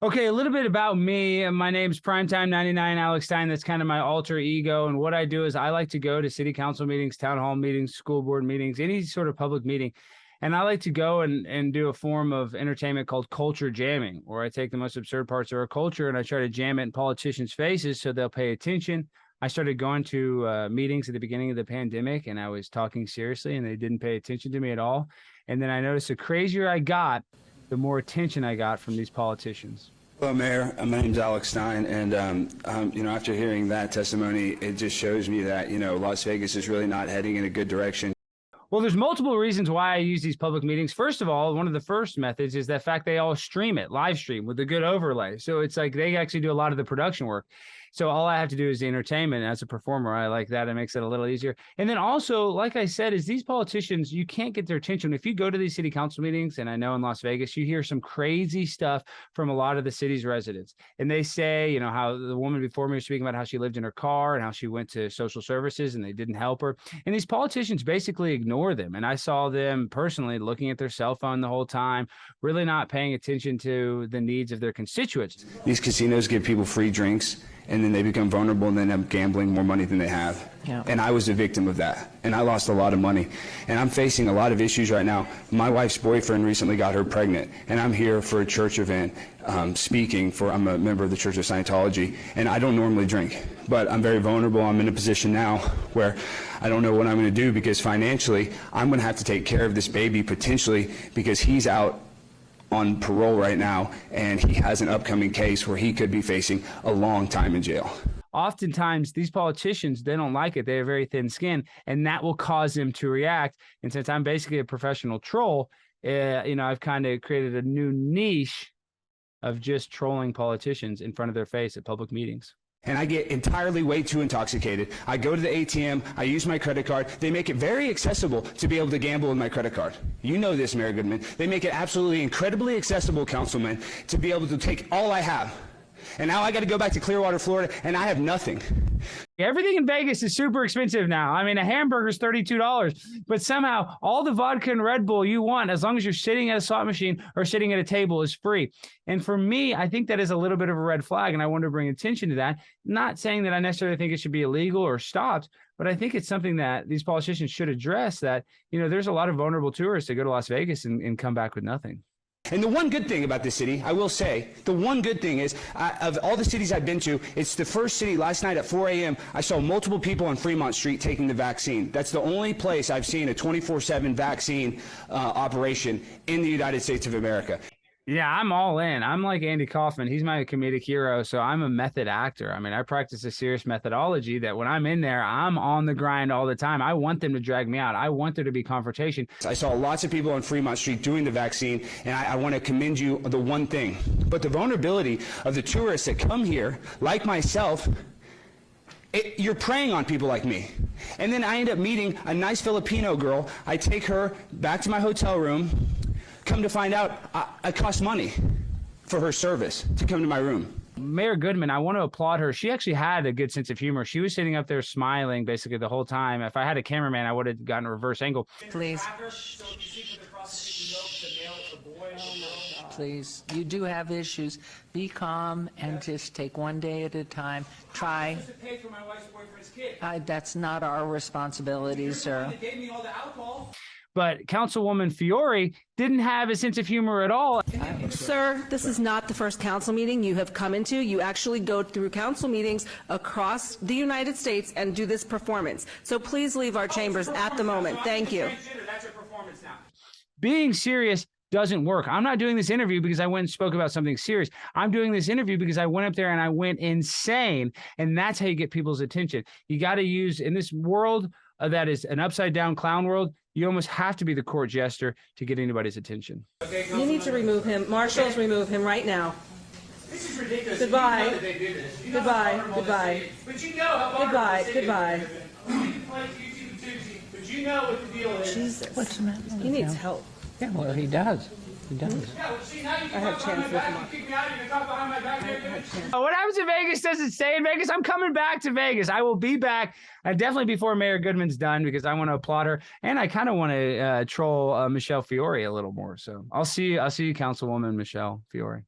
Okay, a little bit about me. My name's Primetime 99 Alex Stein. That's kind of my alter ego. And what I do is I like to go to city council meetings, town hall meetings, school board meetings, any sort of public meeting. And I like to go and do a form of entertainment called culture jamming, where I take the most absurd parts of our culture and I try to jam it in politicians' faces so they'll pay attention. I started going to meetings at the beginning of the pandemic and I was talking seriously and they didn't pay attention to me at all. And then I noticed the crazier I got, the more attention I got from these politicians. Hello, Mayor. My name's Alex Stein, and after hearing that testimony, it just shows me that Las Vegas is really not heading in a good direction. Well, there's multiple reasons why I use these public meetings. First of all, one of the first methods is the fact they all stream it, live stream with a good overlay. So it's like they actually do a lot of the production work. So all I have to do is the entertainment. As a performer, I like that. It makes it a little easier. And then also, like I said, is these politicians, you can't get their attention. If you go to these city council meetings, and I know in Las Vegas, you hear some crazy stuff from a lot of the city's residents. And they say, how the woman before me was speaking about how she lived in her car and how she went to social services and they didn't help her. And these politicians basically ignore them. And I saw them personally looking at their cell phone the whole time, really not paying attention to the needs of their constituents. These casinos give people free drinks, and then they become vulnerable and then end up gambling more money than they have. Yeah. And I was a victim of that, and I lost a lot of money. And I'm facing a lot of issues right now. My wife's boyfriend recently got her pregnant, and I'm here for a church event speaking for, I'm a member of the Church of Scientology, and I don't normally drink, but I'm very vulnerable. I'm in a position now where I don't know what I'm going to do because financially I'm going to have to take care of this baby potentially because he's out on parole right now, and he has an upcoming case where he could be facing a long time in jail. Oftentimes, these politicians, they don't like it. They have very thin skin, and that will cause them to react. And since I'm basically a professional troll, I've kind of created a new niche of just trolling politicians in front of their face at public meetings. And I get entirely way too intoxicated. I go to the ATM, I use my credit card. They make it very accessible to be able to gamble with my credit card. You know this, Mayor Goodman. They make it absolutely incredibly accessible, Councilman, to be able to take all I have. And now I got to go back to Clearwater, Florida, and I have nothing. Everything in Vegas is super expensive now. I mean, a hamburger is $32, but somehow all the vodka and Red Bull you want, as long as you're sitting at a slot machine or sitting at a table, is free. And for me, I think that is a little bit of a red flag, and I want to bring attention to that. Not saying that I necessarily think it should be illegal or stopped, but I think it's something that these politicians should address, that, there's a lot of vulnerable tourists that go to Las Vegas and come back with nothing. And the one good thing about this city, I will say, the one good thing is, of all the cities I've been to, it's the first city. Last night at 4 a.m., I saw multiple people on Fremont Street taking the vaccine. That's the only place I've seen a 24/7 vaccine operation in the United States of America. Yeah, I'm all in. I'm like Andy Kaufman. He's my comedic hero, so I'm a method actor. I mean, I practice a serious methodology that when I'm in there, I'm on the grind all the time. I want them to drag me out. I want there to be confrontation. I saw lots of people on Fremont Street doing the vaccine, and I want to commend you the one thing. But the vulnerability of the tourists that come here, like myself, you're preying on people like me. And then I end up meeting a nice Filipino girl. I take her back to my hotel room. Come to find out, it costs money for her service to come to my room. Mayor Goodman, I want to applaud her. She actually had a good sense of humor. She was sitting up there smiling basically the whole time. If I had a cameraman, I would have gotten a reverse angle. Please. Please, you do have issues. Be calm and just take one day at a time. Try. That's not our responsibility, sir. But Councilwoman Fiore didn't have a sense of humor at all. Sir, this is not the first council meeting you have come into. You actually go through council meetings across the United States and do this performance. So please leave our chambers at the moment. Thank you. That's a performance now. Being serious doesn't work. I'm not doing this interview because I went and spoke about something serious. I'm doing this interview because I went up there and I went insane. And that's how you get people's attention. You got to use, in this world that is an upside down clown world, you almost have to be the court jester to get anybody's attention. You need to remove him. Marshals, remove him right now. This is ridiculous. Goodbye. Goodbye. Goodbye. But you know how Goodbye. Goodbye. But you know what the deal is. Jesus. What's the matter? He needs help. Yeah, well, he does. He does. I have a chance with him. What happens in Vegas doesn't stay in Vegas. I'm coming back to Vegas. I will be back definitely before Mayor Goodman's done because I want to applaud her. And I kind of want to troll Michelle Fiore a little more. So I'll see you, Councilwoman Michelle Fiore.